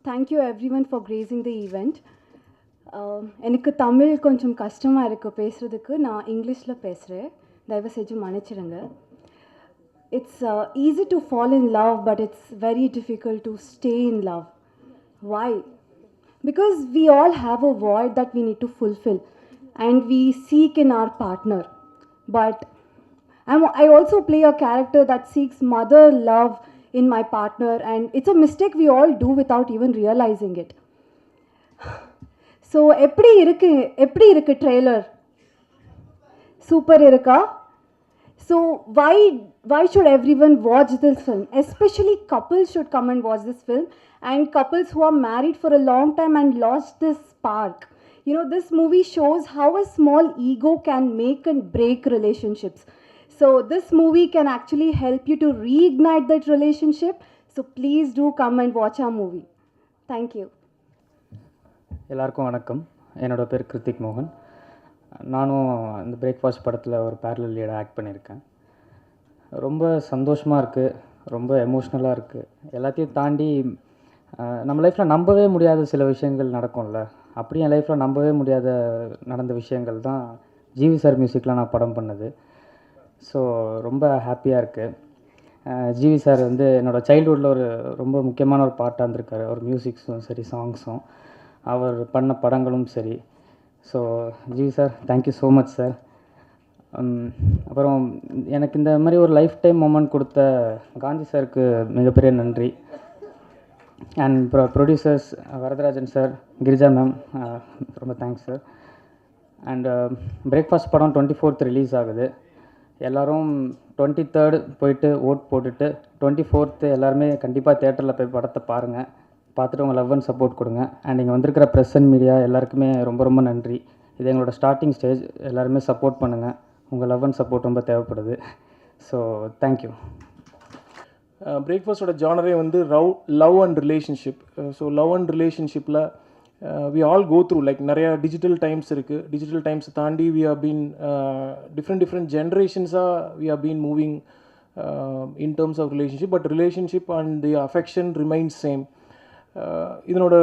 Thank you everyone for gracing the event. எனக்கு தமிழ் கொஞ்சம் கஷ்டமாக இருக்குது பேசுகிறதுக்கு. நான் இங்கிலீஷில் பேசுகிறேன், தயவு செஞ்சு மன்னிச்சிடுங்க. It's easy to fall in love, but it's very difficult to stay in love. Why? Because we all have a void that we need to fulfill and we seek in our partner. But I also play a character that seeks mother love in my partner, and it's a mistake we all do without even realizing it. So எப்படி இருக்கு trailer? Super இருக்கா? So why should everyone watch this film? Especially couples should come and watch this film, and couples who are married for a long time and lost this spark. You know, this movie shows how a small ego can make and break relationships. So this movie can actually help you to reignite that relationship. So please do come and watch our movie. Thank you. எல்லாருக்கும் வணக்கம். என்னோட பேர் கிருத்திக் மோகன். நானும் இந்த breakfast படத்தில் ஒரு parallel லீடாக act பண்ணியிருக்கேன். ரொம்ப சந்தோஷமாக இருக்குது, ரொம்ப எமோஷ்னலாக இருக்குது. எல்லாத்தையும் தாண்டி நம்ம லைஃப்பில் நம்பவே முடியாத சில விஷயங்கள் நடக்கும்ல, அப்படி என் லைஃப்பில் நம்பவே முடியாத நடந்த விஷயங்கள் தான் ஜிவி சார் மியூசிக்கில் நான் படம் பண்ணது. ஸோ ரொம்ப ஹாப்பியாக இருக்குது. ஜிவி சார் வந்து என்னோடய சைல்ட்ஹுட்டில் ஒரு ரொம்ப முக்கியமான ஒரு பார்ட்டாக இருந்திருக்காரு. அவர் மியூசிக்ஸும் சரி, சாங்ஸும், அவர் பண்ண படங்களும் சரி. So GV sir, thank you so much sir. அப்புறம் எனக்கு இந்த மாதிரி ஒரு லைஃப் டைம் மொமெண்ட் கொடுத்த காந்தி சாருக்கு மிகப்பெரிய நன்றி. And producers Varadarajan sir, Girija ma'am, ரொம்ப தேங்க்ஸ் சார். அண்ட் பிரேக்ஃபாஸ்ட் படம் 24th ரிலீஸ் ஆகுது. எல்லோரும் 23rd போயிட்டு ஓட் போட்டுட்டு 24th எல்லாருமே கண்டிப்பாக தேட்டரில் போய் படத்தை பாருங்கள். பார்த்துட்டு உங்கள் லவ் அண்ட் சப்போர்ட் கொடுங்க. அண்ட் இங்கே வந்திருக்கிற ப்ரெஸ் அண்ட் மீடியா எல்லாருக்குமே ரொம்ப ரொம்ப நன்றி. இது எங்களோட ஸ்டார்டிங் ஸ்டேஜ். எல்லாருமே சப்போர்ட் பண்ணுங்கள். உங்கள் லவ் அண்ட் சப்போர்ட் ரொம்ப தேவைப்படுது. So thank you. பிரேக்ஃபாஸ்டோட ஜானரே வந்து love and relationship. So love and ரிலேஷன்ஷிப்பில் we all go through like நிறையா டிஜிட்டல் டைம்ஸ் இருக்குது. டிஜிட்டல் டைம்ஸ் தாண்டி we have been different generations-ஆக we have been moving in terms of relationship, but relationship and the affection remains same. இதனோட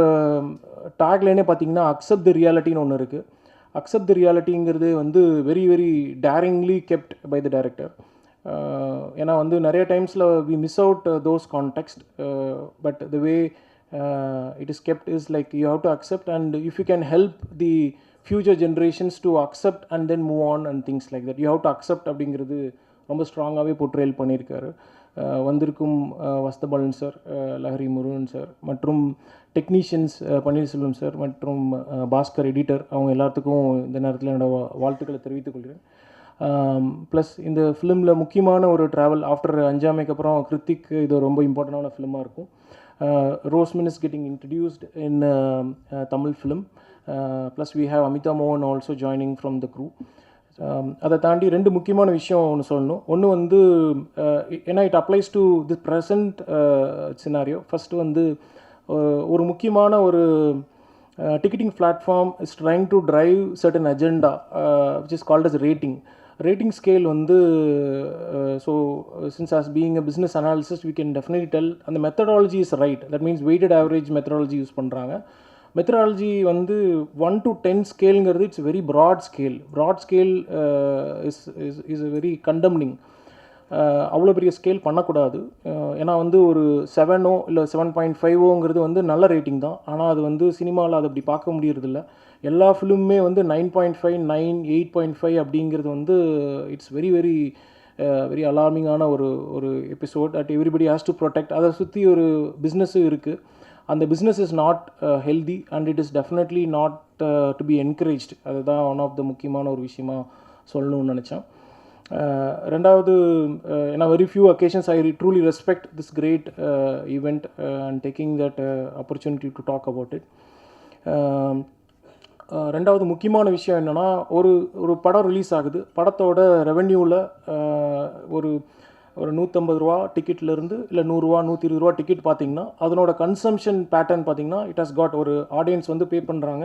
டேக்லைனே பார்த்தீங்கன்னா accept தி ரியாலிட்டின்னு ஒன்று இருக்குது. Accept the ரியாலிட்டிங்கிறது வந்து very very daringly kept by the director. ஏன்னா வந்து நிறைய டைம்ஸில் we miss out those context, but the way it is kept is like you have to accept, and if you can help the future generations to accept and then move on and things like that, you have to accept அப்படிங்கிறது ரொம்ப ஸ்ட்ராங்காகவே portrayal பண்ணியிருக்காரு. வந்திருக்கும் Vasanthabalan sir, Lahari Murugan sir மற்றும் technicians Panneerselvam sir மற்றும் Bhaskar editor, அவங்க எல்லாத்துக்கும் இந்த நேரத்தில் என்னோடய வாழ்த்துக்களை தெரிவித்துக் கொள்கிறேன். ப்ளஸ் இந்த ஃபிலிமில் முக்கியமான ஒரு ட்ராவல் ஆஃப்டர் அஞ்சாமைக்கு அப்புறம் கிருத்திக் இது ரொம்ப இம்பார்ட்டண்டான ஃபிலிமாக இருக்கும். Roseman is getting introduced in Tamil film. Plus we have Amita Mohan also joining from the crew. அதை தாண்டி ரெண்டு முக்கியமான விஷயம் ஒன்று சொல்லணும். ஒன்று வந்து ஏன்னா it applies to the present scenario. First வந்து ஒரு முக்கியமான ஒரு ticketing platform is trying to drive certain agenda which is called as rating scale வந்து so since as being a business analyst we can definitely tell and the methodology is right. That means weighted average methodology use பண்ணுறாங்க. Methodology வந்து 1 to 10 ஸ்கேலுங்கிறது it's very broad scale is very condemning. அவ்வளோ பெரிய scale பண்ணக்கூடாது. ஏன்னா வந்து ஒரு 7 இல்லை 7.5 வந்து நல்ல ரேட்டிங் தான். ஆனால் அது வந்து சினிமாவில் அது அப்படி பார்க்க முடியறதில்ல. எல்லா ஃபிலிமுமே வந்து 9.5 9 8.5 அப்படிங்கிறது வந்து இட்ஸ் வெரி வெரி வெரி அலார்மிங்கான ஒரு episode at everybody has to protect. அதை சுற்றி ஒரு பிஸ்னஸும் இருக்குது. அந்த business is not healthy and it is definitely not to be encouraged. அதுதான் ஒன் ஆஃப் த முக்கியமான ஒரு விஷயமாக சொல்லணும்னு நினச்சேன். ரெண்டாவது, ஏன்னா very few occasions I truly respect this great event and taking that opportunity to talk about it. ரெண்டாவது முக்கியமான விஷயம் என்னென்னா, ஒரு படம் ரிலீஸ் ஆகுது. படத்தோட ரெவென்யூவில் ஒரு 150 ரூபா டிக்கெட்லேருந்து இல்லை 100 ரூபா 120 ரூபா டிக்கெட் பார்த்திங்கன்னா அதனோட கன்சம்ஷன் பேட்டர்ன் பார்த்திங்கன்னா இட் ஹஸ் காட் ஒரு ஆடியன்ஸ் வந்து பே பண்ணுறாங்க.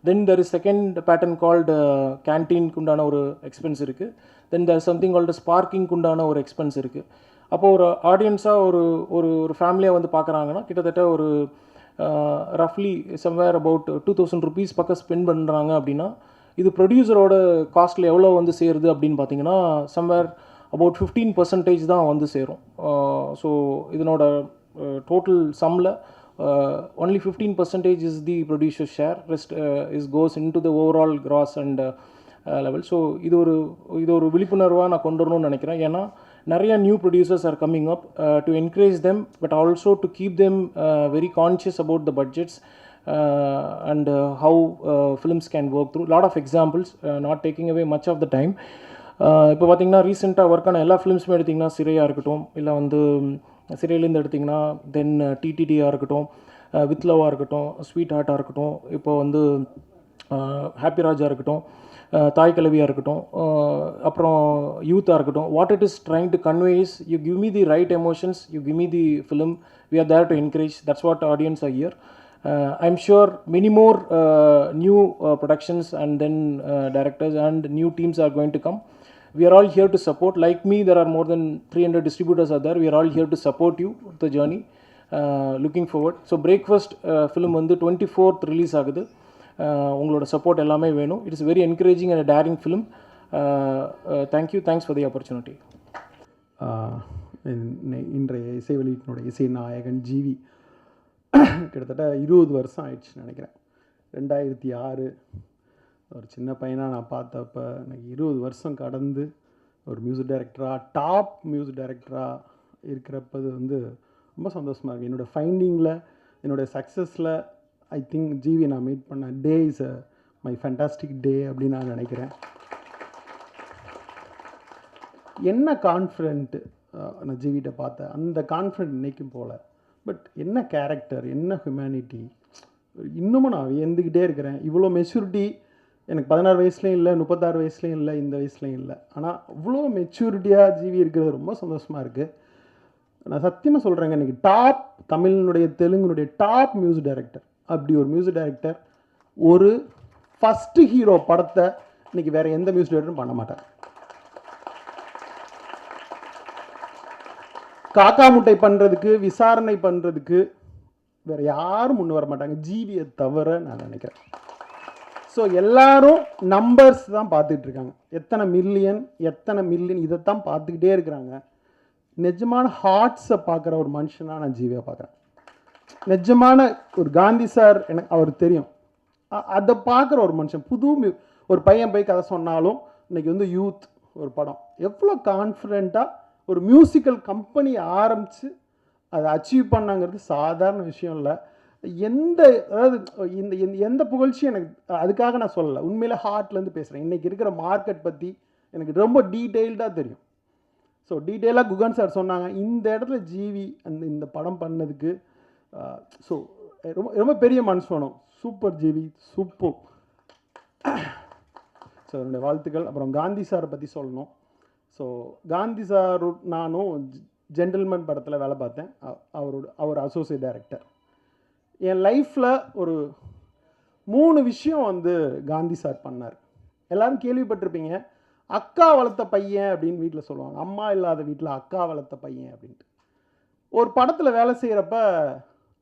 Then there is second pattern called கேன்டீனுக்கு உண்டான ஒரு எக்ஸ்பென்ஸ் இருக்குது. தென் தெர் சம்திங் கால்டு ஸ்பார்க்கிங்க்கு உண்டான ஒரு எக்ஸ்பென்ஸ் இருக்குது. அப்போது ஒரு ஆடியன்ஸாக ஒரு ஒரு ஒரு ஃபேமிலியாக வந்து பார்க்குறாங்கன்னா கிட்டத்தட்ட ஒரு ரஃப்லி சம்வேர் அபவுட் 2000 rupees பக்கம் ஸ்பெண்ட் பண்ணுறாங்க அப்படின்னா இது ப்ரொடியூசரோட காஸ்ட்டில் எவ்வளோ வந்து சேருது அப்படின்னு பார்த்தீங்கன்னா சம்வேர் அபவுட் 15% தான் வந்து சேரும். ஸோ இதனோட டோட்டல் சம்மில் only 15% is the producer share, rest is goes into the overall gross and level. So இது ஒரு விழிப்புணர்வாக நான் கொண்டு வரணும்னு நினைக்கிறேன். ஏன்னா நிறைய new producers are coming up to encourage them but also to keep them very conscious about the budgets and how films can work through. Lot of examples, not taking away much of the time. இப்போ பார்த்தீங்கன்னா ரீசெண்டாக work ஆன எல்லா ஃபிலிம்ஸுமே எடுத்திங்கன்னா சிறையாக இருக்கட்டும், இல்லை வந்து சிறையிலேருந்து எடுத்திங்கன்னா தென் டிடிடியாக இருக்கட்டும், வித் லவ்வாக இருக்கட்டும், ஸ்வீட் ஹார்ட்டாக இருக்கட்டும், இப்போ வந்து ஹாப்பி ராஜாக இருக்கட்டும், தாய் கிழவியாக இருக்கட்டும், அப்புறம் யூத்தாக இருக்கட்டும், what it is trying to convey is you give me the right emotions, you give me the film, we are there to encourage. That's what audience are here. I'm sure many more new productions and then directors and new teams are going to come. We are all here to support. Like me, there are more than 300 distributors are there. We are all here to support you the journey. Looking forward. So Breakfast film வந்து 24th release ஆகுது. உங்களோட support எல்லாமே வேணும். It is very encouraging and a daring film. Thank you. Thanks for the opportunity. இன்றைய இசை வெளியீட்டினுடைய இசை நாயகன் GV கிட்டத்தட்ட 20 வருஷம் ஆயிடுச்சு நினைக்கிறேன். 2006 ஒரு சின்ன பையனாக நான் பார்த்தப்ப எனக்கு 20 வருஷம் கடந்து ஒரு மியூசிக் டைரக்டராக டாப் மியூசிக் டைரக்டராக இருக்கிறப்பது வந்து ரொம்ப சந்தோஷமாக இருக்குது. என்னோடய ஃபைண்டிங்கில் என்னுடைய சக்ஸஸில் ஐ திங்க் ஜிவி நான் மீட் பண்ண டே இஸ் மை ஃபேண்டாஸ்டிக் டே அப்படின்னு நான் நினைக்கிறேன். என்ன கான்ஃபிடென்ட்டு நான் ஜிவிட்ட பார்த்தேன், அந்த கான்ஃபிடென்ட் இன்றைக்கும் போல. பட் என்ன கேரக்டர், என்ன ஹியூமனிட்டி, இன்னமும் நான் வியந்துக்கிட்டே இருக்கிறேன். இவ்வளோ மெச்சூரிட்டி எனக்கு 16 வயசுலேயும் இல்லை, 36 வயசுலேயும் இல்லை, இந்த வயசுலேயும் இல்லை. ஆனால் அவ்வளோ மெச்சூரிட்டியாக ஜிவி இருக்கிறது ரொம்ப சந்தோஷமாக இருக்குது. நான் சத்தியமாக சொல்கிறேங்க, இன்றைக்கி டாப் தமிழினுடைய தெலுங்குனுடைய டாப் மியூசிக் டைரக்டர், அப்படி ஒரு மியூசிக் டைரக்டர் ஒரு ஃபஸ்ட்டு ஹீரோ படத்தை இன்றைக்கி வேறு எந்த மியூசிக் டைரக்டரும் பண்ண மாட்டார். காக்கா முட்டை பண்ணுறதுக்கு, விசாரணை பண்ணுறதுக்கு வேறு யாரும் முன் வர மாட்டாங்க, ஜிவியை தவிர நான் நினைக்கிறேன். ஸோ எல்லாரும் நம்பர்ஸ் தான் பார்த்துட்ருக்காங்க, எத்தனை மில்லியன் இதைத்தான் பார்த்துக்கிட்டே இருக்கிறாங்க. நிஜமான ஹார்ட்ஸை பார்க்குற ஒரு மனுஷனாக நான் ஜிவியை பார்க்குறேன். நிஜமான ஒரு காந்தி சார் எனக்கு அவர் தெரியும், அதை பார்க்குற ஒரு மனுஷன். ஒரு பையன் போய் கதை சொன்னாலும் இன்றைக்கி வந்து யூத் ஒரு படம் எவ்வளோ கான்ஃபிடெண்ட்டாக ஒரு மியூசிக்கல் கம்பெனி ஆரம்பித்து அதை அச்சீவ் பண்ணாங்கிறது சாதாரண விஷயம் இல்லை. அதாவது எந்த புகழ்ச்சியும் எனக்கு அதுக்காக நான் சொல்லலை, உண்மையில் ஹார்ட்லேருந்து பேசுகிறேன். இன்றைக்கி இருக்கிற மார்க்கெட் பற்றி எனக்கு ரொம்ப டீட்டெயில்டாக தெரியும். ஸோ டீட்டெயிலாக குகன் சார் சொன்னாங்க, இந்த இடத்துல ஜிவி இந்த படம் பண்ணதுக்கு ஸோ ரொம்ப ரொம்ப பெரிய மனசு வேணும். Super GV, super. ஸோ என்னுடைய வாழ்த்துக்கள். அப்புறம் காந்தி சாரை பற்றி சொல்லணும். ஸோ காந்தி சார் நானும் ஜென்டில்மேன் படத்தில் வேலை பார்த்தேன். அவர் அசோசியேட் டைரக்டர். என் லைஃப்பில் ஒரு 3 விஷயம் வந்து காந்தி சார் பண்ணார். எல்லோரும் கேள்விப்பட்டிருப்பீங்க, அக்கா வளர்த்த பையன் அப்படின்னு வீட்டில் சொல்லுவாங்க, அம்மா இல்லாத வீட்டில் அக்கா வளர்த்த பையன் அப்படின்ட்டு. ஒரு படத்தில் வேலை செய்கிறப்ப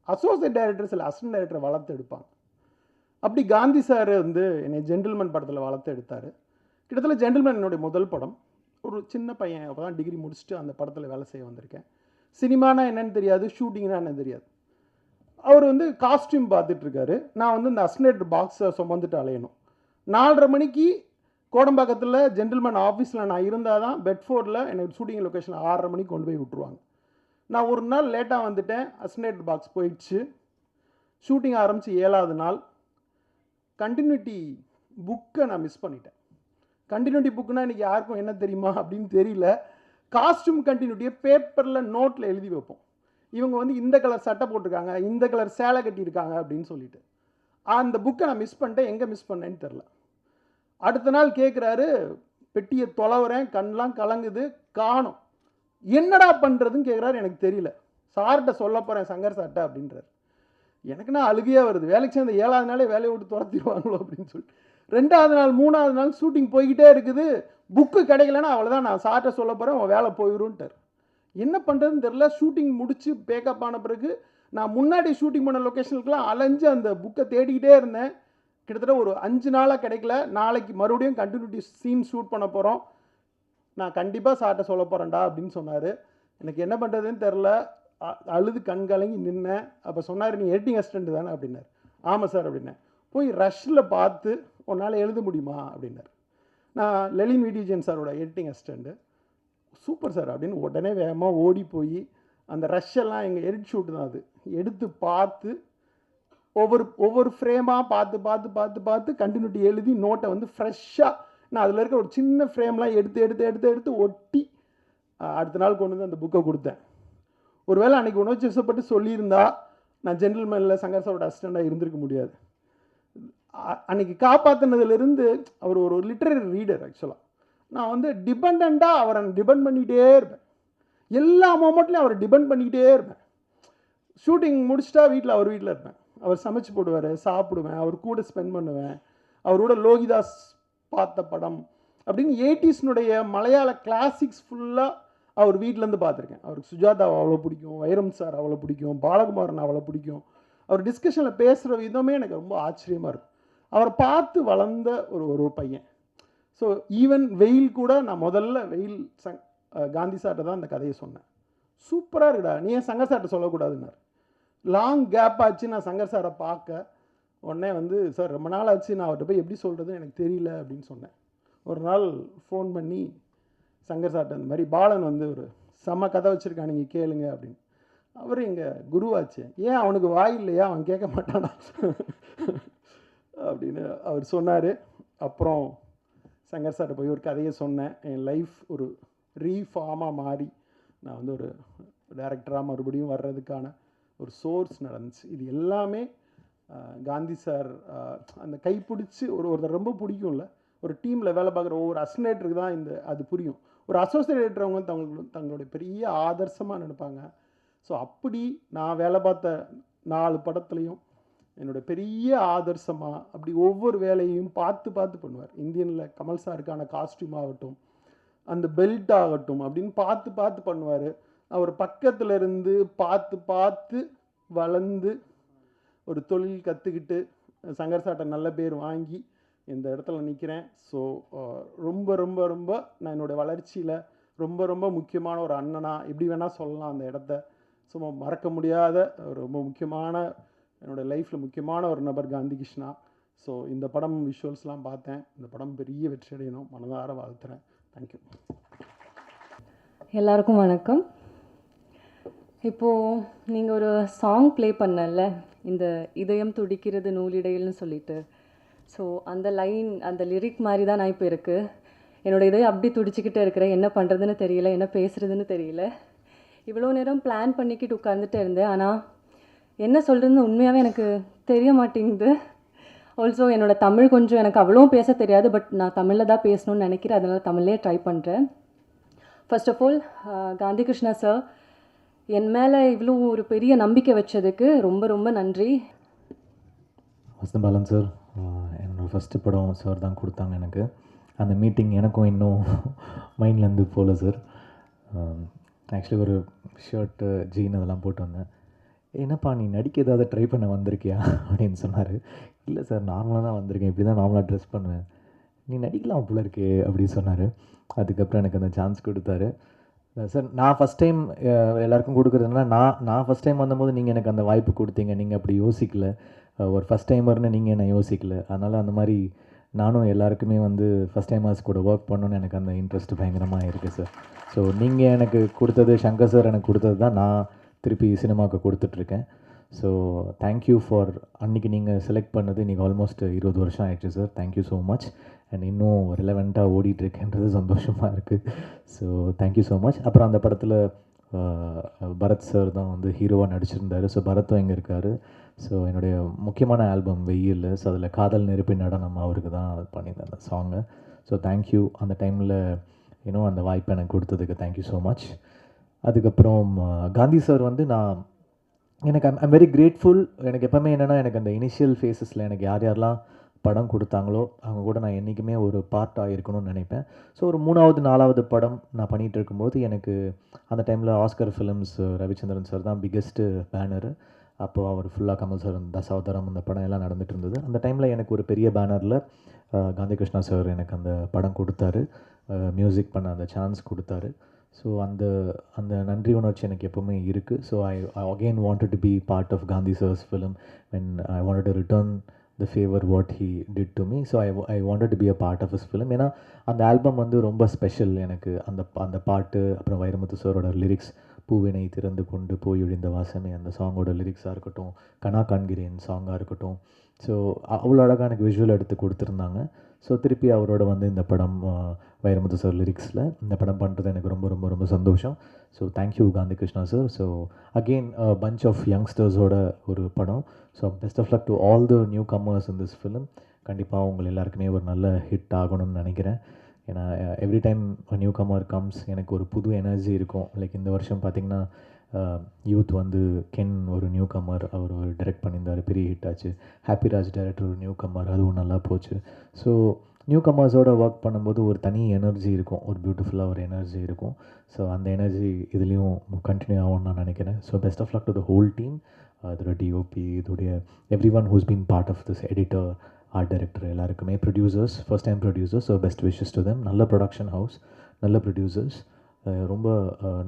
அசோசியேட் டைரக்டர் சில அசிஸ்டன்ட் டைரக்டரை வளர்த்து எடுப்பாங்க. அப்படி காந்தி சார் வந்து என்னை ஜென்டில்மேன் படத்தில் வளர்த்து எடுத்தார். கிட்டத்தட்ட ஜென்டில்மேன் என்னுடைய முதல் படம். ஒரு சின்ன பையன், அப்போ தான் டிகிரி முடிச்சுட்டு அந்த படத்தில் வேலை செய்ய வந்திருக்கேன். சினிமானா என்னன்னு தெரியாது, ஷூட்டிங்னா என்னன்னு தெரியாது. அவர் வந்து காஸ்டியூம் பார்த்துட்ருக்காரு, நான் வந்து இந்த அசிஸ்டன்ட் பாக்ஸை சுமந்துட்டு அலையணும். 4:30 மணிக்கு கோடம்பாக்கத்தில் ஜென்டில்மேன் ஆஃபீஸில் நான் இருந்தால் தான் பெட்ஃபோர்டில் எனக்கு ஷூட்டிங் லொக்கேஷன் 6:30 மணிக்கு கொண்டு போய் விட்டுருவாங்க. நான் ஒரு நாள் லேட்டாக வந்துட்டேன், அசிஸ்டன்ட் பாக்ஸ் போயிடுச்சு. ஷூட்டிங் ஆரம்பித்து 7வது நாள் கண்டினியூட்டி புக்கை நான் மிஸ் பண்ணிட்டேன். கண்டினியூட்டி புக்குனா இன்றைக்கி யாருக்கும் என்ன தெரியுமா அப்படின்னு தெரியல. காஸ்டியூம் கண்டினியூட்டியை பேப்பரில் நோட்டில் எழுதி வைப்போம். இவங்க வந்து இந்த கலர் சட்டை போட்டிருக்காங்க, இந்த கலர் சேலை கட்டியிருக்காங்க அப்படின்னு சொல்லிட்டு அந்த புக்கை நான் மிஸ் பண்ணிட்டேன். எங்கே மிஸ் பண்ணேன்னு தெரில. அடுத்த நாள் கேட்குறாரு, பெட்டியை தொலைவுறேன், கண்ணெலாம் கலங்குது, காணும், என்னடா பண்ணுறதுன்னு கேட்குறாரு. எனக்கு தெரியல, சார்கிட்ட சொல்ல போகிறேன் சங்கர் சார்ட்ட அப்படின்றார். எனக்குன்னா அழுகையாக வருது. வேலைக்கு சேர்ந்த 7வது நாளே வேலையை விட்டு துரத்திடுவாங்களோ அப்படின்னு சொல்லிட்டு 2வது நாள் 3வது நாள் ஷூட்டிங் போய்கிட்டே இருக்குது. புக்கு கிடைக்கலன்னா அவ்வளோதான், நான் சார்ட்ட சொல்ல போகிறேன், அவன் வேலை போயிடும்ட்டார். என்ன பண்ணுறதுன்னு தெரில. ஷூட்டிங் முடித்து பேக்கப் ஆன பிறகு நான் முன்னாடி ஷூட்டிங் பண்ண லொக்கேஷனுக்குலாம் அலைஞ்சு அந்த புக்கை தேடிக்கிட்டே இருந்தேன். கிட்டத்தட்ட ஒரு 5 நாளாக கிடைக்கல. நாளைக்கு மறுபடியும் கண்டினியூட்டி சீன் ஷூட் பண்ண போகிறோம், நான் கண்டிப்பாக சார்ட்ட சொல்ல போகிறேன்டா அப்படின்னு சொன்னார். எனக்கு என்ன பண்ணுறதுன்னு தெரில. அழுது கண் கலங்கி நின்னேன். அப்போ சொன்னார், நீ எடிட்டிங் அசிஸ்டண்ட் தானே அப்படின்னார். ஆமாம் சார் அப்படின்னேன். போய் ரஷ்ஷில் பார்த்து உன்னால் எழுத முடியுமா அப்படின்னார். நான் லெலின் விடிஜன் சாரோட எடிட்டிங் அசிஸ்டண்ட்டு. சூப்பர் சார் அப்படின்னு உடனே வேகமாக ஓடி போய் அந்த ரஷ்ஷெல்லாம் எங்கள் எடிட் ஷூட்டு தான் அது எடுத்து பார்த்து ஒவ்வொரு ஃப்ரேமாக பார்த்து கண்டினியூட்டி எழுதி நோட்டை வந்து ஃப்ரெஷ்ஷாக நான் அதில் இருக்க ஒரு சின்ன ஃப்ரேம்லாம் எடுத்து ஒட்டி அடுத்த நாள் கொண்டு வந்து அந்த புக்கை கொடுத்தேன். ஒருவேளை அன்றைக்கி உணர்ச்சி வசப்பட்டு சொல்லியிருந்தா நான் ஜென்டில்மேனில் சங்கர் சாரோட அசிஸ்டண்ட்டாக இருந்திருக்க முடியாது. அன்றைக்கி காப்பாற்றினதுலேருந்து அவர் ஒரு லிட்ரரி ரீடர். ஆக்சுவலாக நான் வந்து டிபெண்ட்டாக அவரை டிபெண்ட் பண்ணிகிட்டே இருப்பேன். எல்லா மொமெண்ட்லையும் அவரை டிபெண்ட் பண்ணிக்கிட்டே இருப்பேன். ஷூட்டிங் முடிச்சிட்டா அவர் வீட்டில் இருப்பேன். அவர் சமைச்சு போடுவார், சாப்பிடுவேன், அவர் கூட ஸ்பெண்ட் பண்ணுவேன். அவரோட லோகிதாஸ் பார்த்த படம் அப்படின்னு 80s மலையாள கிளாசிக்ஸ் ஃபுல்லாக அவர் வீட்டிலேருந்து பார்த்துருக்கேன். அவருக்கு சுஜாதாவை அவ்வளோ பிடிக்கும், வைரம் சார் அவ்வளோ பிடிக்கும், பாலகுமாரன் அவ்வளோ பிடிக்கும். அவர் டிஸ்கஷனில் பேசுகிற விதமே எனக்கு ரொம்ப ஆச்சரியமாக இருக்கும். அவரை பார்த்து வளர்ந்த ஒரு பையன். ஸோ ஈவன் வெயில் கூட நான் முதல்ல காந்தி சார்ட்ட தான் அந்த கதையை சொன்னேன். சூப்பராக இருக்குடா, நீ ஏன் சங்கர் சார்ட்ட சொல்லக்கூடாதுன்னார். லாங் கேப் ஆச்சு நான் சங்கர் சாரை பார்க்க. உடனே வந்து சார் ரொம்ப நாள் ஆச்சு, நான் அவர்கிட்ட போய் எப்படி சொல்கிறதுன்னு எனக்கு தெரியல அப்படின்னு சொன்னேன். ஒரு நாள் ஃபோன் பண்ணி சங்கர் சார்ட்ட இந்த மாதிரி பாலன் வந்து ஒரு செம்ம கதை வச்சுருக்கான், நீங்கள் கேளுங்க அப்படின்னு. அவர் எங்கள் குருவாச்சு, ஏன் அவனுக்கு வாய் இல்லையா, அவன் கேட்க மாட்டானா அப்படின்னு அவர் சொன்னார். அப்புறம் சங்கர் சார்ட்ட போய் ஒரு கதையை சொன்னேன். என் லைஃப் ஒரு ரீஃபார்மாக மாறி நான் வந்து ஒரு டைரக்டராக மறுபடியும் வர்றதுக்கான ஒரு சோர்ஸ் நடந்துச்சு. இது எல்லாமே காந்தி சார் அந்த கைப்பிடிச்சி ஒருத்தர் ரொம்ப பிடிக்கும்ல, ஒரு டீமில் வேலை பார்க்குற ஒவ்வொரு அசிஸ்டன்ட்டுக்கு தான் அது புரியும். ஒரு அசோசியேட் அவங்க தங்களுடைய பெரிய ஆதர்சமாக நினைப்பாங்க. ஸோ அப்படி நான் வேலை பார்த்த 4 படத்துலையும் என்னோடய பெரிய ஆதர்சமாக அப்படி ஒவ்வொரு வேலையும் பார்த்து பண்ணுவார். இந்தியனில் கமல் சாருக்கான காஸ்டியூம் ஆகட்டும், அந்த பெல்ட் ஆகட்டும் அப்படின்னு பார்த்து பண்ணுவார். அவர் பக்கத்தில் இருந்து பார்த்து வளர்ந்து ஒரு தொழில் கற்றுக்கிட்டு சங்கர் சார்ட்ட நல்ல பேர் வாங்கி இந்த இடத்துல நிற்கிறேன். ஸோ ரொம்ப ரொம்ப ரொம்ப நான் என்னோடய வளர்ச்சியில் ரொம்ப முக்கியமான ஒரு அண்ணனாக எப்படி வேணால் சொல்லலாம் அந்த இடத்த. சும்மா மறக்க முடியாத ரொம்ப முக்கியமான என்னோடய லைஃப்பில் முக்கியமான ஒரு நபர் காந்தி கிருஷ்ணா. ஸோ இந்த படம் விஷுவல்ஸ்லாம் பார்த்தேன். இந்த படம் பெரிய வெற்றி அடையணும், மனதார வாழ்த்துறேன். தேங்க்யூ. எல்லாருக்கும் வணக்கம். இப்போது நீங்கள் ஒரு சாங் ப்ளே பண்ணல, இந்த இதயம் துடிக்கிறது நூலிடையில்னு சொல்லிட்டு. ஸோ அந்த லைன், அந்த லிரிக் மாதிரி தான் நான் இப்போ இருக்குது. என்னோடய இதயம் அப்படி துடிச்சிக்கிட்டே இருக்கிறேன். என்ன பண்ணுறதுன்னு தெரியல, என்ன பேசுகிறதுன்னு தெரியல. இவ்வளோ நேரம் பிளான் பண்ணிக்கிட்டு உட்காந்துட்டு இருந்தேன், ஆனால் என்ன சொல்கிறதுன்னு உண்மையாகவே எனக்கு தெரிய மாட்டேங்குது. ஆல்சோ என்னோடய தமிழ் கொஞ்சம் எனக்கு அவ்வளோ பேச தெரியாது, பட் நான் தமிழில் தான் பேசணும்னு நினைக்கிறேன். அதனால் தமிழ்லேயே ட்ரை பண்ணுறேன். First of all Gandhi Krishna sir என் மேலே இவ்வளோ ஒரு பெரிய நம்பிக்கை வச்சதுக்கு ரொம்ப நன்றி. வசந்தபாலன் சார், என்னோடய ஃபஸ்ட்டு படம் சார் தான் கொடுத்தாங்க எனக்கு. அந்த மீட்டிங் எனக்கும் இன்னும் மைண்ட்லேருந்து போகல சார். ஆக்சுவலி ஒரு ஷர்ட்டு ஜீன் அதெல்லாம் போட்டு வந்தேன். என்னப்பா நீ நடிக்க ஏதாவது ட்ரை பண்ண வந்திருக்கியா அப்படின்னு சொன்னார். இல்லை சார், நார்மலாக தான் வந்திருக்கேன், இப்படி தான் நார்மலாக ட்ரெஸ் பண்ணுவேன், நீ நடிக்கலாம் போல இருக்கே அப்படி சொன்னார். அதுக்கப்புறம் எனக்கு அந்த சான்ஸ் கொடுத்தாரு சார். நான் ஃபஸ்ட் டைம் எல்லாருக்கும் கொடுக்குறதுனா, நான் ஃபஸ்ட் டைம் வந்தபோது நீங்கள் எனக்கு அந்த வாய்ப்பு கொடுத்தீங்க. நீங்கள் அப்படி யோசிக்கல, ஒரு ஃபஸ்ட் டைமர்னு நீங்கள் என்ன யோசிக்கல. அதனால் அந்த மாதிரி நானும் எல்லாருக்குமே வந்து ஃபஸ்ட் டைமர்ஸ் கூட ஒர்க் பண்ணணுன்னு எனக்கு அந்த இன்ட்ரெஸ்ட் பயங்கரமாக இருக்குது சார். ஸோ நீங்கள் எனக்கு கொடுத்தது, சங்கர் சார் எனக்கு கொடுத்தது தான் நான் திருப்பி சினிமாவுக்கு கொடுத்துட்ருக்கேன். ஸோ தேங்க்யூ ஃபார் அன்றைக்கி நீங்கள் செலக்ட் பண்ணது. இன்றைக்கி ஆல்மோஸ்ட் 20 வருஷம் ஆயிடுச்சு sir. Thank you so much. And இன்னும் ரிலவெண்ட்டாக ஓடிட்டுருக்கேன்றது சந்தோஷமாக இருக்குது. So thank you so much. அப்புறம் அந்த படத்தில் பரத் சார் தான் வந்து ஹீரோவாக நடிச்சிருந்தார். ஸோ பரத்தும் இங்கே இருக்கார். ஸோ என்னுடைய முக்கியமான ஆல்பம் வெயில், ஸோ அதில் காதல் நெருப்பின் நடனம் அவருக்கு தான் பண்ணியிருந்தேன் அந்த சாங்கு. So thank you. அந்த டைமில் இன்னும் அந்த வாய்ப்பை எனக்கு கொடுத்ததுக்கு தேங்க்யூ ஸோ மச். அதுக்கப்புறம் காந்தி சார் வந்து எனக்கு ஐம் வெரி கிரேட்ஃபுல். எனக்கு எப்போவுமே என்னென்னா, எனக்கு அந்த இனிஷியல் ஃபேஸஸில் எனக்கு யாரெல்லாம் படம் கொடுத்தாங்களோ அவங்க கூட நான் என்றைக்குமே ஒரு பார்ட் ஆகிருக்கணும்னு நினைப்பேன். ஸோ ஒரு 3வது 4வது படம் நான் பண்ணிகிட்டு இருக்கும்போது எனக்கு அந்த டைமில் ஆஸ்கர் ஃபிலிம்ஸ் ரவிச்சந்திரன் சார் தான் பிக்கெஸ்ட்டு பேனரு. அப்போது அவர் ஃபுல்லாக கமல் சார் தசாவதாரம் அந்த படம் எல்லாம் நடந்துகிட்டு இருந்தது. அந்த டைமில் எனக்கு ஒரு பெரிய பேனரில் காந்தி கிருஷ்ணா சார் எனக்கு அந்த படம் கொடுத்தாரு, மியூசிக் பண்ண அந்த சான்ஸ் கொடுத்தாரு. ஸோ அந்த அந்த நன்றி உணர்ச்சி எனக்கு எப்போவுமே இருக்குது. So I again wanted to be part of Gandhi sir's film when I wanted to return the favour what he did to me. So I wanted to be a part of his film. ஏன்னா அந்த album வந்து ரொம்ப special எனக்கு. அந்த பாட்டு, அப்புறம் வைரமுத்து சாரோட lyrics, பூவினை திறந்து கொண்டு போய் ஒழிந்த வாசனை அந்த சாங்கோட லிரிக்ஸாக இருக்கட்டும், கனா காண்கிறேன் சாங்காக இருக்கட்டும். ஸோ அவ்வளோ அழகாக எனக்கு விஷுவல் எடுத்து கொடுத்துருந்தாங்க. ஸோ திருப்பி அவரோட வந்து இந்த படம் வைரமுத்து சார் லிரிக்ஸில் இந்த படம் பண்ணுறது எனக்கு ரொம்ப ரொம்ப ரொம்ப சந்தோஷம். So thank you Gandhi Krishna sir. So again bunch of யங்ஸ்டர்ஸோட ஒரு படம். So best of luck to all the newcomers in this film. கண்டிப்பாக உங்கள் எல்லாருக்குமே ஒரு நல்ல ஹிட் ஆகணும்னு நினைக்கிறேன். ஏன்னா every time newcomer comes எனக்கு ஒரு புது எனர்ஜி இருக்கும். லைக் இந்த வருஷம் பார்த்திங்கன்னா யூத் வந்து கென் ஒரு நியூ கம்மர், அவர் டைரக்ட் பண்ணியிருந்தார், பெரிய ஹிட் ஆச்சு. ஹாப்பிராஜ் டைரக்டர் ஒரு நியூ கம்மர், அதுவும் நல்லா போச்சு. ஸோ நியூ கம்மர்ஸோட ஒர்க் பண்ணும்போது ஒரு தனி எனர்ஜி இருக்கும், ஒரு பியூட்டிஃபுல்லாக ஒரு எனர்ஜி இருக்கும். ஸோ அந்த எனர்ஜி இதுலேயும் கண்டினியூ ஆகும்னு நான் நினைக்கிறேன். So best of luck to the whole team, இதோட டிஓபி, இதோடைய everyone who's been part of this, editor, art director, எல்லாருக்குமே, producers, first time producers. So best wishes to them. நல்ல production house, நல்ல producers, ரொம்ப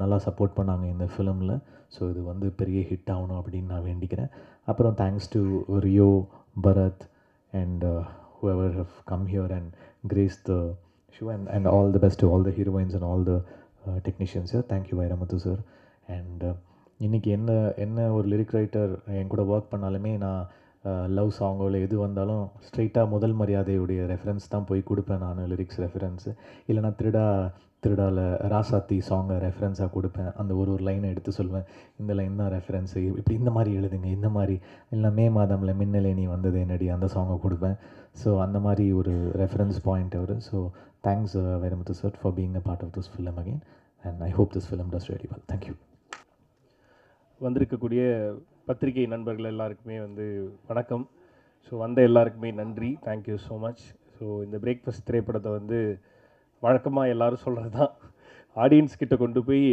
நல்லா support பண்ணாங்க இந்த ஃபிலிமில். ஸோ இது வந்து பெரிய ஹிட் ஆகணும் அப்படின்னு நான் வேண்டிக்கிறேன். அப்புறம் thanks to Rio, Bharath and whoever have come here and graced the show, and all the best to all the heroines and all the technicians here. Thank you Vairamuthu sir. And இன்றைக்கி என்ன ஒரு லிரிக் ரைட்டர் என் கூட work பண்ணாலுமே நான் love சாங்கோ இல்லை எது வந்தாலும் ஸ்ட்ரெயிட்டாக முதல் மரியாதையுடைய ரெஃபரன்ஸ் தான் போய் கொடுப்பேன் நான், லிரிக்ஸ் ரெஃபரன்ஸு. இல்லைனா திருடாவில் ராசாத்தி சாங்கை ரெஃபரன்ஸாக கொடுப்பேன். அந்த ஒரு லைனை எடுத்து சொல்வேன், இந்த லைன் தான் ரெஃபரன்ஸு, இப்படி இந்த மாதிரி எழுதுங்க, இந்த மாதிரி. இல்லை மே மாதமில் மின்னலே நீ வந்தது என்னடி, அந்த சாங்கை கொடுப்பேன். ஸோ அந்த மாதிரி ஒரு ரெஃபரன்ஸ் பாயிண்ட் அவர். So thanks Vairamuthu sir for being a part of this film again, and I hope this film does very well. Thank you. வந்திருக்கக்கூடிய பத்திரிகை நண்பர்கள் எல்லாருக்குமே வந்து வணக்கம். ஸோ வந்த எல்லாருக்குமே நன்றி, தேங்க்யூ ஸோ மச். ஸோ இந்த பிரேக்ஃபாஸ்ட் திரைப்படத்தை வந்து வழக்கமாக எல்லோரும் சொல்கிறது தான், ஆடியன்ஸ் கிட்ட கொண்டு போய்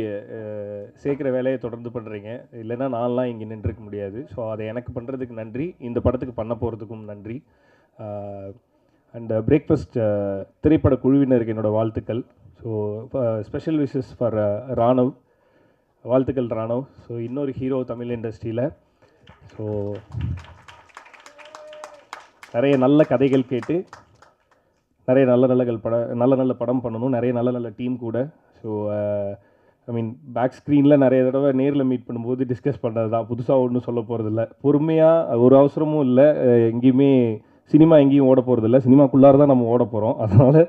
சேர்க்குற வேலையை தொடர்ந்து பண்ணுறீங்க. இல்லைன்னா நான்லாம் இங்கே நின்றுக்க முடியாது. ஸோ அதை எனக்கு பண்ணுறதுக்கு நன்றி, இந்த படத்துக்கு பண்ண போகிறதுக்கும் நன்றி. அண்ட் பிரேக்ஃபாஸ்ட் திரைப்பட குழுவினருக்கு என்னோடய வாழ்த்துக்கள். So special wishes for Raanav, வாழ்த்துக்கள் ராணவ். ஸோ இன்னொரு ஹீரோ தமிழ் இண்டஸ்ட்ரியில். ஸோ நிறைய நல்ல கதைகள் கேட்டு நிறைய நல்ல படம் பண்ணணும், நிறைய நல்ல டீம் கூட. ஸோ ஐ மீன் பேக் ஸ்க்ரீனில் நிறைய தடவை நேரில் மீட் பண்ணும்போது டிஸ்கஸ் பண்ணுறது தான், புதுசாக ஒன்றும் சொல்ல போகிறதில்ல. பொறுமையாக, ஒரு அவசரமும் இல்லை, எங்கேயுமே சினிமா எங்கேயும் ஓட போகிறதில்ல, சினிமாக்குள்ளார தான் நம்ம ஓட போகிறோம். அதனால்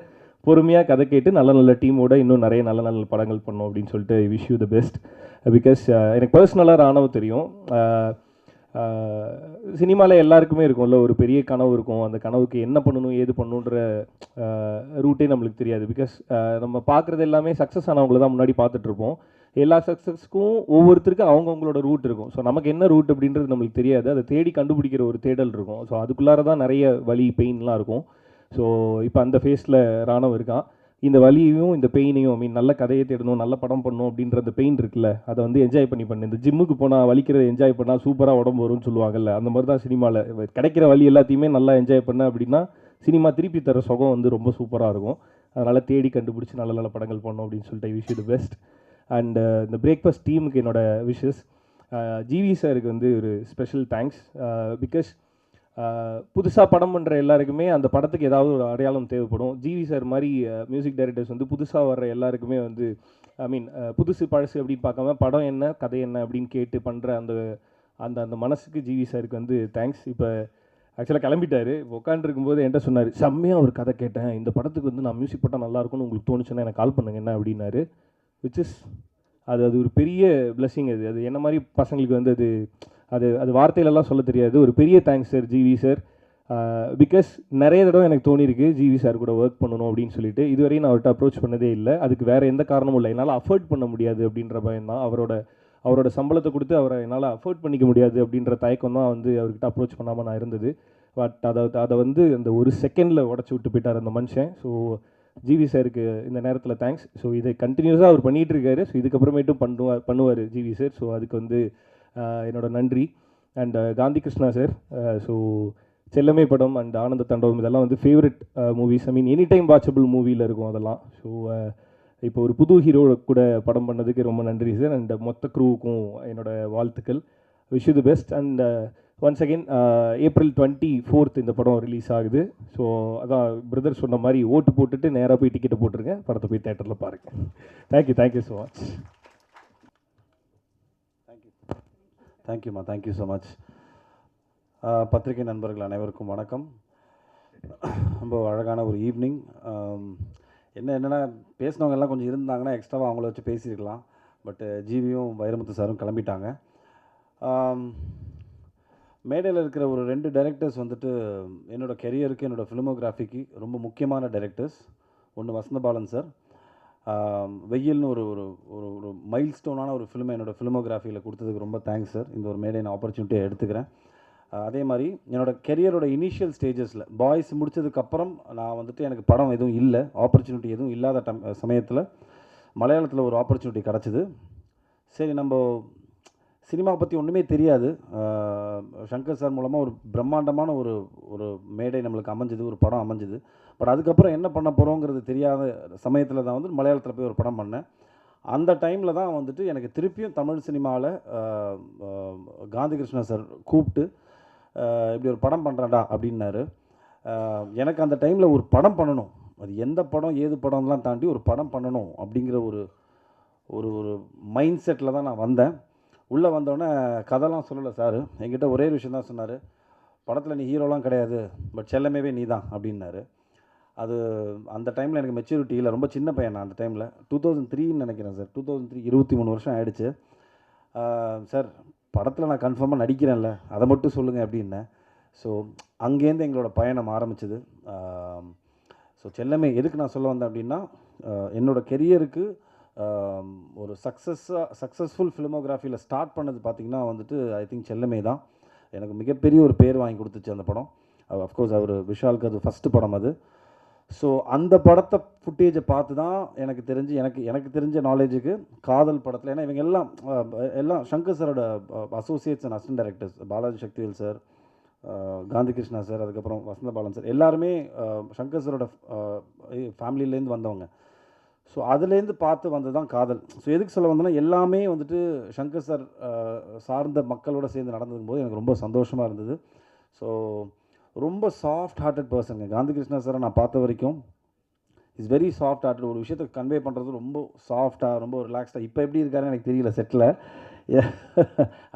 பொறுமையாக கதை கேட்டு நல்ல டீமோட இன்னும் நிறைய நல்ல படங்கள் பண்ணோம் அப்படின்னு சொல்லிட்டு I wish you the best. Because எனக்கு பர்சனலாக ராணவ் தெரியும். சினிமாவில் எல்லாருக்குமே இருக்கும்ல ஒரு பெரிய கனவு இருக்கும், அந்த கனவுக்கு என்ன பண்ணணும் ஏது பண்ணணுன்ற ரூட்டே நம்மளுக்கு தெரியாது. பிகாஸ் நம்ம பார்க்குறது எல்லாமே சக்ஸஸ் ஆனவங்கள தான் முன்னாடி பார்த்துட்ருப்போம். எல்லா சக்ஸஸ்க்கும் ஒவ்வொருத்தருக்கும் அவங்கவுங்களோட ரூட் இருக்கும். ஸோ நமக்கு என்ன ரூட் அப்படின்றது நம்மளுக்கு தெரியாது, அதை தேடி கண்டுபிடிக்கிற ஒரு தேடல் இருக்கும். ஸோ அதுக்குள்ளார தான் நிறைய வலி, பெயின்லாம் இருக்கும். ஸோ இப்போ அந்த ஃபேஸில் ராணவ் இருக்கான். இந்த வலியையும் இந்த பெயினையும், ஐ மீன் நல்ல கதையை தேடணும், நல்ல படம் பண்ணணும் அப்படின்ற அந்த பெயின் இருக்குல்ல, அதை வந்து என்ஜாய் பண்ணு. இந்த ஜிம்முக்கு போனால் வலிக்கிறத என்ஜாய் பண்ணால் சூப்பராக உடம்பு வரும்னு சொல்லுவாங்கல்ல, அந்த மாதிரி தான் சினிமாவில் கிடைக்கிற வலி எல்லாத்தையுமே நல்லா என்ஜாய் பண்ண அப்படின்னா சினிமா திருப்பி தர சுகம் வந்து ரொம்ப சூப்பராக இருக்கும். அதனால் தேடி கண்டுபிடிச்சி நல்ல படங்கள் பண்ணணும் அப்படின்னு சொல்லிட்டு I wish you the best. And இந்த பிரேக்ஃபாஸ்ட் டீமுக்கு என்னோடய விஷஸ். ஜிவி சாருக்கு வந்து ஒரு ஸ்பெஷல் தேங்க்ஸ். பிகாஸ் புதுசாக படம் பண்ணுற எல்லாருக்குமே அந்த படத்துக்கு ஏதாவது ஒரு அடையாளம் தேவைப்படும். ஜிவி சார் மாதிரி மியூசிக் டைரக்டர்ஸ் வந்து புதுசாக வர்ற எல்லாருக்குமே வந்து ஐ மீன் புதுசு பழசு அப்படின்னு பார்க்காம படம் என்ன கதை என்ன அப்படின்னு கேட்டு பண்ணுற அந்த அந்த அந்த மனசுக்கு ஜிவி சாருக்கு வந்து தேங்க்ஸ். இப்போ ஆக்சுவலாக கிளம்பிட்டார், உட்காந்துருக்கும்போது என்கிட்ட சொன்னார், செம்மையாக ஒரு கதை கேட்டேன், இந்த படத்துக்கு வந்து நான் மியூசிக் போட்டால் நல்லாயிருக்கும்னு உங்களுக்கு தோணுச்சுன்னா எனக்கு கால் பண்ணுங்க என்ன அப்படின்னாரு. விச் இஸ் அது ஒரு பெரிய பிளெஸிங். அது என்ன மாதிரி பசங்களுக்கு வந்து அது வார்த்தையிலலாம் சொல்ல தெரியாது. ஒரு பெரிய thanks sir, GV sir. Because நிறைய தடவை எனக்கு தோணியிருக்கு ஜிவி சார் கூட ஒர்க் பண்ணணும் அப்படின்னு சொல்லிட்டு. இதுவரையும் நான் அவர்கிட்ட அப்ரோச் பண்ணதே இல்லை. அதுக்கு வேறு எந்த காரணமும் இல்லை, என்னால் அஃபோர்ட் பண்ண முடியாது அப்படின்ற பயம் தான். அவரோட சம்பளத்தை கொடுத்து அவரை என்னால் அஃபோர்ட் பண்ணிக்க முடியாது அப்படின்ற தயக்கம் தான் வந்து அவர்கிட்ட அப்ரோச் பண்ணாமல் நான் இருந்தது. பட் அதை வந்து அந்த ஒரு செகண்டில் உடச்சி விட்டு போயிட்டார் அந்த மனுஷன். ஸோ ஜிவி சாருக்கு இந்த நேரத்தில் தேங்க்ஸ். ஸோ இதை கண்டினியூஸாக அவர் பண்ணிகிட்டு இருக்காரு. ஸோ இதுக்கப்புறமேட்டும் பண்ணுவார் ஜிவி சார். ஸோ அதுக்கு வந்து என்னோட நன்றி. And Gandhi Krishna sir, so செல்லமே படம் அண்ட் ஆனந்த தாண்டவம் இதெல்லாம் வந்து ஃபேவரட் மூவிஸ். ஐ மீன் எனி டைம் வாட்சபிள் மூவியில் இருக்கும் அதெல்லாம். ஸோ இப்போ ஒரு புது ஹீரோ கூட படம் பண்ணதுக்கு ரொம்ப நன்றி சார். அண்ட் மொத்த க்ரூவுக்கும் என்னோட வாழ்த்துக்கள். Wish you the best. And once again April 24 இந்த படம் ரிலீஸ் ஆகுது. ஸோ அதான் பிரதர் சொன்ன மாதிரி ஓட்டு போட்டுட்டு நேராக போய் டிக்கெட்டை போட்டுருங்க, படத்தை போய் தேட்டரில் பாருங்கள். Thank you so much. தேங்க்யூம்மா, தேங்க்யூ ஸோ மச். பத்திரிகை நண்பர்கள் அனைவருக்கும் வணக்கம். ரொம்ப அழகான ஒரு ஈவினிங். என்னென்னா பேசினவங்க எல்லாம் கொஞ்சம் இருந்தாங்கன்னா எக்ஸ்ட்ராவாக அவங்கள வச்சு பேசியிருக்கலாம். பட் ஜிவியும் வைரமுத்து சாரும் கிளம்பிட்டாங்க. மேடையில் இருக்கிற ஒரு 2 டைரக்டர்ஸ் வந்துட்டு என்னோடய கெரியருக்கு, என்னோடய ஃபிலிமோகிராஃபிக்கு ரொம்ப முக்கியமான டைரக்டர்ஸ். ஒன்று வசந்தபாலன் சார், வெயில்னு ஒரு ஒரு ஒரு ஒரு மைல் ஸ்டோனான ஒரு ஃபிலிமை என்னோடய ஃபிலிமோகிராஃபியில் கொடுத்ததுக்கு ரொம்ப தேங்க்ஸ் சார். இந்த ஒரு மேடை நான் ஆப்பர்ச்சுனிட்டியை எடுத்துக்கிறேன். அதே மாதிரி என்னோடய கெரியரோட இனிஷியல் ஸ்டேஜஸில் பாய்ஸ் முடித்ததுக்கப்புறம் நான் வந்துட்டு எனக்கு படம் எதுவும் இல்லை, ஆப்பர்ச்சுனிட்டி எதுவும் இல்லாத சமயத்தில் மலையாளத்தில் ஒரு ஆப்பர்ச்சுனிட்டி கிடச்சிது. சரி, நம்ம சினிமா பற்றி ஒன்றுமே தெரியாது. சங்கர் சார் மூலமாக ஒரு பிரம்மாண்டமான ஒரு ஒரு மேடை நம்மளுக்கு அமைஞ்சுது, ஒரு படம் அமைஞ்சுது. பட் அதுக்கப்புறம் என்ன பண்ண போகிறோங்கிறது தெரியாத சமயத்தில் தான் வந்து மலையாளத்தில் போய் ஒரு படம் பண்ணேன். அந்த டைமில் தான் வந்துட்டு எனக்கு திருப்பியும் தமிழ் சினிமாவில் காந்தி கிருஷ்ணா சார் கூப்பிட்டு இப்படி ஒரு படம் பண்ணுறேன்டா அப்படின்னாரு. எனக்கு அந்த டைமில் ஒரு படம் பண்ணணும், அது எந்த படம் ஏது படம்லாம் தாண்டி ஒரு படம் பண்ணணும் அப்படிங்கிற ஒரு ஒரு ஒரு மைண்ட் செட்டில் தான் நான் வந்தேன். உள்ளே வந்தோடனே கதைலாம் சொல்லலை சார், என்கிட்ட ஒரே விஷயம் தான் சொன்னார், படத்தில் நீ ஹீரோலாம் கிடையாது, பட் செல்லமேவே நீ தான் அப்படின்னாரு. அது அந்த டைமில் எனக்கு மெச்சூரிட்டி இல்லை, ரொம்ப சின்ன பையன் நான் அந்த டைமில். 2003 நினைக்கிறேன் சார், 2003, 23 வருஷம் ஆகிடுச்சு. சார் படத்தில் நான் கன்ஃபார்மாக நடிக்கிறேன்ல, அதை மட்டும் சொல்லுங்கள் அப்படின்னேன். ஸோ அங்கேருந்து எங்களோட பயணம் ஆரம்பிச்சது. ஸோ செல்லமே எதுக்கு நான் சொல்ல வந்தேன் அப்படின்னா, என்னோடய கெரியருக்கு ஒரு சக்ஸஸ்ஃபுல் ஃபிலிமோகிராஃபியில் ஸ்டார்ட் பண்ணது பார்த்திங்கன்னா வந்துட்டு ஐ திங்க் செல்லமே தான். எனக்கு மிகப்பெரிய ஒரு பேர் வாங்கி கொடுத்துச்சு அந்த படம். அஃப்கோர்ஸ் அவர் விஷாலுக்கு அது ஃபஸ்ட்டு படம் அது. ஸோ அந்த படத்தை ஃபுட்டேஜை பார்த்து தான் எனக்கு தெரிஞ்ச நாலேஜுக்கு காதல் படத்தில், ஏன்னா இவங்க எல்லாம் சங்கர் சாரோட Associates and assistant directors, Balaji Sakthivel sir, Gandhi Krishna sir, அதுக்கப்புறம் வசந்தபாலன் சார், எல்லாருமே சங்கர் சாரோட ஃபேமிலியிலேருந்து வந்தவங்க. ஸோ அதுலேருந்து பார்த்து வந்தது தான் காதல். ஸோ எதுக்கு சொல்ல வந்தோன்னா, எல்லாமே வந்துட்டு சங்கர் சார் சார்ந்த மக்களோட சேர்ந்து நடந்ததும் போது எனக்கு ரொம்ப சந்தோஷமாக இருந்தது. ஸோ ரொம்ப சாஃப்ட் ஹார்ட்டட் பர்சனுங்க காந்தி கிருஷ்ணா சாரை நான் பார்த்த வரைக்கும். Is very soft hearted. ஒரு விஷயத்தை கன்வே பண்ணுறது ரொம்ப சாஃப்டாக, ரொம்ப ரிலாக்ஸ்டாக. இப்போ எப்படி இருக்காருன்னு எனக்கு தெரியல செட்டில்,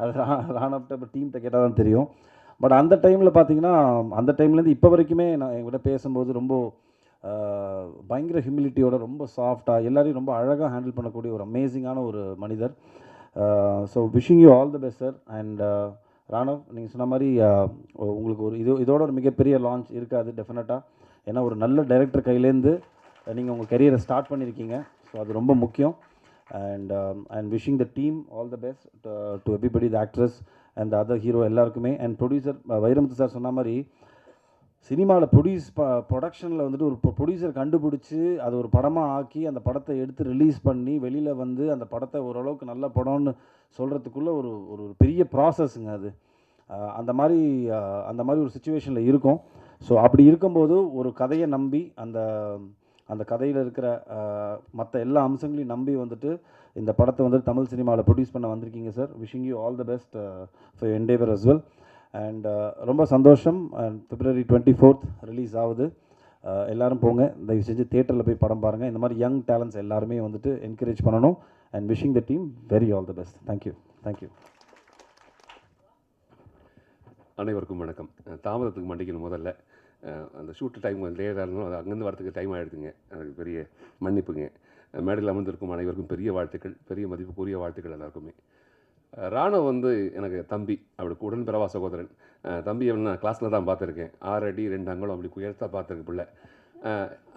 அது ராணப்ட இப்போ டீம்கிட்ட கேட்டால் தான் தெரியும். பட் அந்த டைமில் பார்த்தீங்கன்னா, அந்த டைம்லேருந்து இப்போ வரைக்குமே நான் என்கிட்ட பேசும்போது ரொம்ப பயங்கர ஹியூமிலிட்டியோட, ரொம்ப சாஃப்டாக, எல்லாரையும் ரொம்ப அழகாக ஹேண்டில் பண்ணக்கூடிய ஒரு அமேசிங்கான ஒரு மனிதர். So wishing you all the best sir. And Raanav, நீங்கள் சொன்ன மாதிரி உங்களுக்கு ஒரு இதோட ஒரு மிகப்பெரிய லான்ச் இருக்காது டெஃபினட்டாக. ஏன்னா ஒரு நல்ல டைரக்டர் கையிலேருந்து நீங்கள் உங்கள் கெரியரை ஸ்டார்ட் பண்ணியிருக்கீங்க. ஸோ அது ரொம்ப முக்கியம். And wishing the team all the best to everybody, the actress and the other hero எல்லாருக்குமே. அண்ட் ப்ரொடியூசர் வைரமுத்து சார் சொன்ன மாதிரி, சினிமாவில் ப்ரொடக்ஷனில் வந்துட்டு ஒரு ப்ரொடியூசர் கண்டுபிடிச்சி அதை ஒரு படமாக ஆக்கி அந்த படத்தை எடுத்து ரிலீஸ் பண்ணி வெளியில் வந்து அந்த படத்தை ஓரளவுக்கு நல்ல படம்னு சொல்கிறதுக்குள்ளே ஒரு ஒரு பெரிய ப்ராசஸ்ங்க அது. அந்த மாதிரி ஒரு சுச்சுவேஷனில் இருக்கும். ஸோ அப்படி இருக்கும்போது ஒரு கதையை நம்பி அந்த கதையில் இருக்கிற மற்ற எல்லா அம்சங்களையும் நம்பி வந்துட்டு இந்த படத்தை வந்துட்டு தமிழ் சினிமாவில் ப்ரொடியூஸ் பண்ண வந்திருக்கீங்க சார். Wishing you all the best for endeavour as well. And ரொம்ப சந்தோஷம். அண்ட் February 24 ரிலீஸ் ஆகுது. எல்லோரும் போங்க, தயவு செஞ்சு தியேட்டரில் போய் படம் பாருங்கள். இந்த மாதிரி யங் டேலண்ட்ஸ் எல்லாருமே வந்துட்டு என்கரேஜ் பண்ணணும். And wishing the team very all the best. Thank you. அனைவருக்கும் வணக்கம். தாமதத்துக்கு மன்னிக்கணும். முதல்ல அந்த ஷூட்டு டைம் லேட்டாக இருந்தாலும் அது அங்கேருந்து வரத்துக்கு டைம் ஆகிடுதுங்க, அதுக்கு பெரிய மன்னிப்புங்க. மேடையில் அமர்ந்திருக்கும் அனைவருக்கும் பெரிய வாழ்த்துக்கள், பெரிய மதிப்புக்குரிய வாழ்த்துக்கள் எல்லாருக்குமே. ராணவ் வந்து எனக்கு தம்பி, அவளுக்கு உடன்பிறவா சகோதரன். தம்பி நான் கிளாஸில் தான் பார்த்துருக்கேன். 6 அடி 2 அங்குலம் அப்படி உயர்த்தாக பார்த்துருக்கு பிள்ளை.